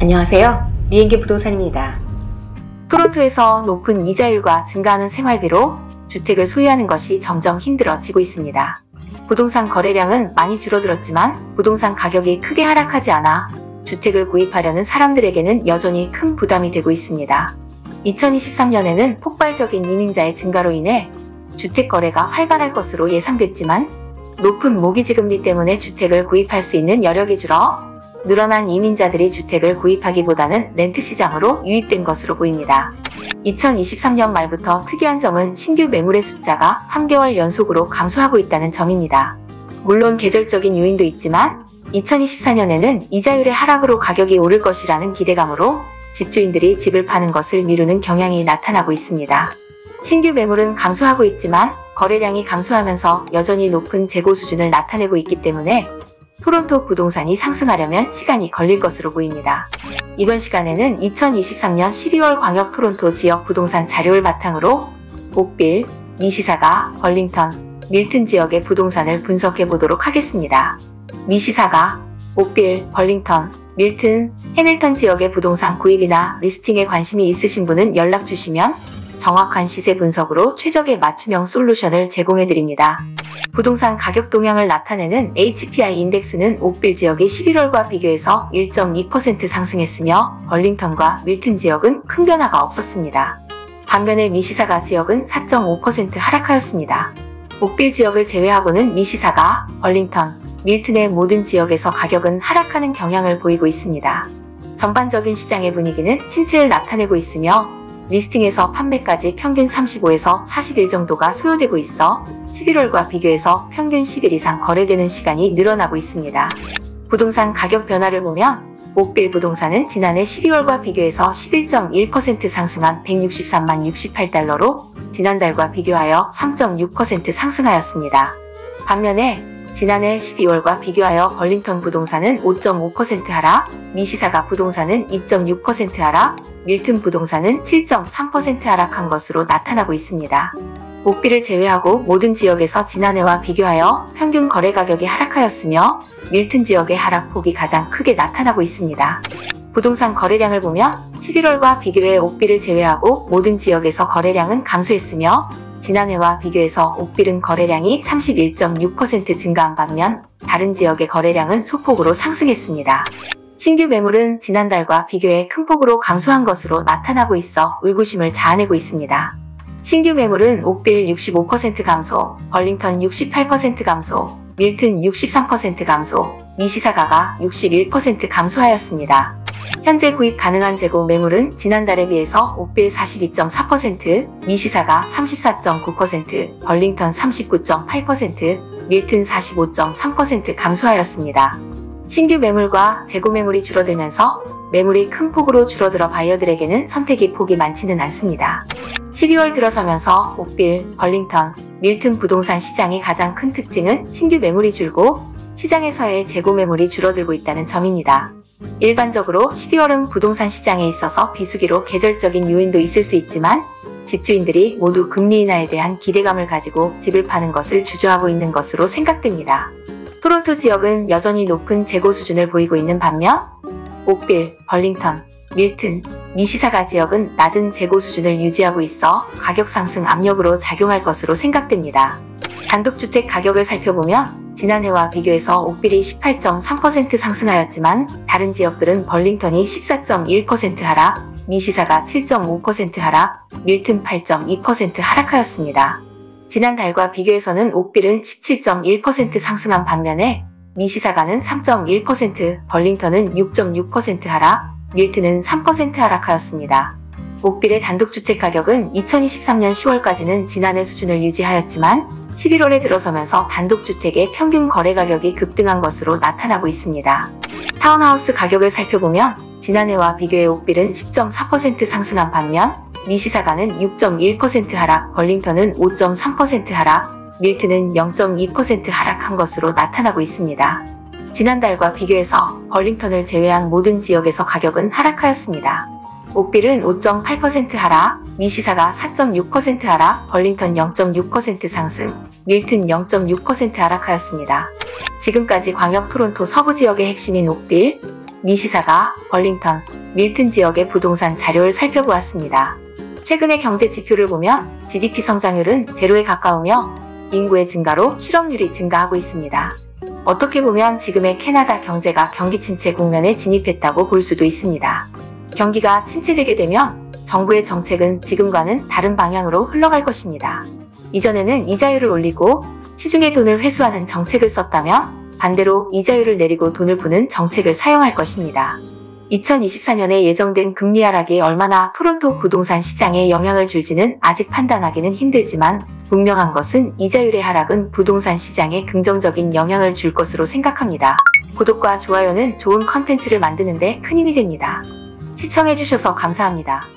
안녕하세요. 리엔게 부동산입니다. 토론토에서 높은 이자율과 증가하는 생활비로 주택을 소유하는 것이 점점 힘들어지고 있습니다. 부동산 거래량은 많이 줄어들었지만 부동산 가격이 크게 하락하지 않아 주택을 구입하려는 사람들에게는 여전히 큰 부담이 되고 있습니다. 2023년에는 폭발적인 이민자의 증가로 인해 주택 거래가 활발할 것으로 예상됐지만 높은 모기지금리 때문에 주택을 구입할 수 있는 여력이 줄어 늘어난 이민자들이 주택을 구입하기보다는 렌트 시장으로 유입된 것으로 보입니다. 2023년 말부터 특이한 점은 신규 매물의 숫자가 3개월 연속으로 감소하고 있다는 점입니다. 물론 계절적인 요인도 있지만 2024년에는 이자율의 하락으로 가격이 오를 것이라는 기대감으로 집주인들이 집을 파는 것을 미루는 경향이 나타나고 있습니다. 신규 매물은 감소하고 있지만 거래량이 감소하면서 여전히 높은 재고 수준을 나타내고 있기 때문에 토론토 부동산이 상승하려면 시간이 걸릴 것으로 보입니다. 이번 시간에는 2023년 12월 광역 토론토 지역 부동산 자료를 바탕으로 옥빌, 미시사가, 벌링턴, 밀튼 지역의 부동산을 분석해 보도록 하겠습니다. 미시사가, 옥빌, 벌링턴, 밀튼, 해밀턴 지역의 부동산 구입이나 리스팅에 관심이 있으신 분은 연락 주시면 정확한 시세 분석으로 최적의 맞춤형 솔루션을 제공해 드립니다. 부동산 가격 동향을 나타내는 HPI 인덱스는 옥빌 지역이 11월과 비교해서 1.2% 상승했으며 벌링턴과 밀튼 지역은 큰 변화가 없었습니다. 반면에 미시사가 지역은 4.5% 하락하였습니다. 옥빌 지역을 제외하고는 미시사가, 벌링턴, 밀튼의 모든 지역에서 가격은 하락하는 경향을 보이고 있습니다. 전반적인 시장의 분위기는 침체를 나타내고 있으며 리스팅에서 판매까지 평균 35에서 40일 정도가 소요되고 있어 11월과 비교해서 평균 10일 이상 거래되는 시간이 늘어나고 있습니다. 부동산 가격 변화를 보면 옥빌 부동산은 지난해 12월과 비교해서 11.1% 상승한 163만 68달러로 지난달과 비교하여 3.6% 상승하였습니다. 반면에 지난해 12월과 비교하여 벌링턴 부동산은 5.5% 하락, 미시사가 부동산은 2.6% 하락, 밀튼 부동산은 7.3% 하락한 것으로 나타나고 있습니다. 옥빌을 제외하고 모든 지역에서 지난해와 비교하여 평균 거래 가격이 하락하였으며 밀튼 지역의 하락폭이 가장 크게 나타나고 있습니다. 부동산 거래량을 보면 11월과 비교해 옥빌을 제외하고 모든 지역에서 거래량은 감소했으며 지난해와 비교해서 옥빌은 거래량이 31.6% 증가한 반면 다른 지역의 거래량은 소폭으로 상승했습니다. 신규 매물은 지난달과 비교해 큰 폭으로 감소한 것으로 나타나고 있어 의구심을 자아내고 있습니다. 신규 매물은 옥빌 65% 감소, 벌링턴 68% 감소, 밀튼 63% 감소, 미시사가가 61% 감소하였습니다. 현재 구입 가능한 재고 매물은 지난달에 비해서 옥빌 42.4%, 미시사가 34.9%, 벌링턴 39.8%, 밀튼 45.3% 감소하였습니다. 신규 매물과 재고 매물이 줄어들면서 매물이 큰 폭으로 줄어들어 바이어들에게는 선택의 폭이 많지는 않습니다. 12월 들어서면서 옥빌, 벌링턴, 밀튼 부동산 시장의 가장 큰 특징은 신규 매물이 줄고 시장에서의 재고 매물이 줄어들고 있다는 점입니다. 일반적으로 12월은 부동산 시장에 있어서 비수기로 계절적인 요인도 있을 수 있지만 집주인들이 모두 금리 인하에 대한 기대감을 가지고 집을 파는 것을 주저하고 있는 것으로 생각됩니다. 토론토 지역은 여전히 높은 재고 수준을 보이고 있는 반면 옥빌, 벌링턴, 밀튼, 미시사가 지역은 낮은 재고 수준을 유지하고 있어 가격 상승 압력으로 작용할 것으로 생각됩니다. 단독주택 가격을 살펴보면 지난해와 비교해서 옥빌이 18.3% 상승하였지만 다른 지역들은 벌링턴이 14.1% 하락, 미시사가 7.5% 하락, 밀튼 8.2% 하락하였습니다. 지난달과 비교해서는 옥빌은 17.1% 상승한 반면에 미시사가는 3.1%, 벌링턴은 6.6% 하락, 밀튼은 3% 하락하였습니다. 옥빌의 단독주택 가격은 2023년 10월까지는 지난해 수준을 유지하였지만 11월에 들어서면서 단독주택의 평균 거래 가격이 급등한 것으로 나타나고 있습니다. 타운하우스 가격을 살펴보면 지난해와 비교해 옥빌은 10.4% 상승한 반면 미시사가는 6.1% 하락, 벌링턴은 5.3% 하락, 밀튼은 0.2% 하락한 것으로 나타나고 있습니다. 지난달과 비교해서 벌링턴을 제외한 모든 지역에서 가격은 하락하였습니다. 옥빌은 5.8% 하락, 미시사가 4.6% 하락, 벌링턴 0.6% 상승, 밀튼 0.6% 하락하였습니다. 지금까지 광역 토론토 서부 지역의 핵심인 옥빌, 미시사가 벌링턴, 밀튼 지역의 부동산 자료를 살펴보았습니다. 최근의 경제 지표를 보면 GDP 성장률은 제로에 가까우며 인구의 증가로 실업률이 증가하고 있습니다. 어떻게 보면 지금의 캐나다 경제가 경기 침체 국면에 진입했다고 볼 수도 있습니다. 경기가 침체되게 되면 정부의 정책은 지금과는 다른 방향으로 흘러갈 것입니다. 이전에는 이자율을 올리고 시중의 돈을 회수하는 정책을 썼다면 반대로 이자율을 내리고 돈을 부는 정책을 사용할 것입니다. 2024년에 예정된 금리 하락이 얼마나 토론토 부동산 시장에 영향을 줄지는 아직 판단하기는 힘들지만 분명한 것은 이자율의 하락은 부동산 시장에 긍정적인 영향을 줄 것으로 생각합니다. 구독과 좋아요는 좋은 컨텐츠를 만드는 데 큰 힘이 됩니다. 시청해주셔서 감사합니다.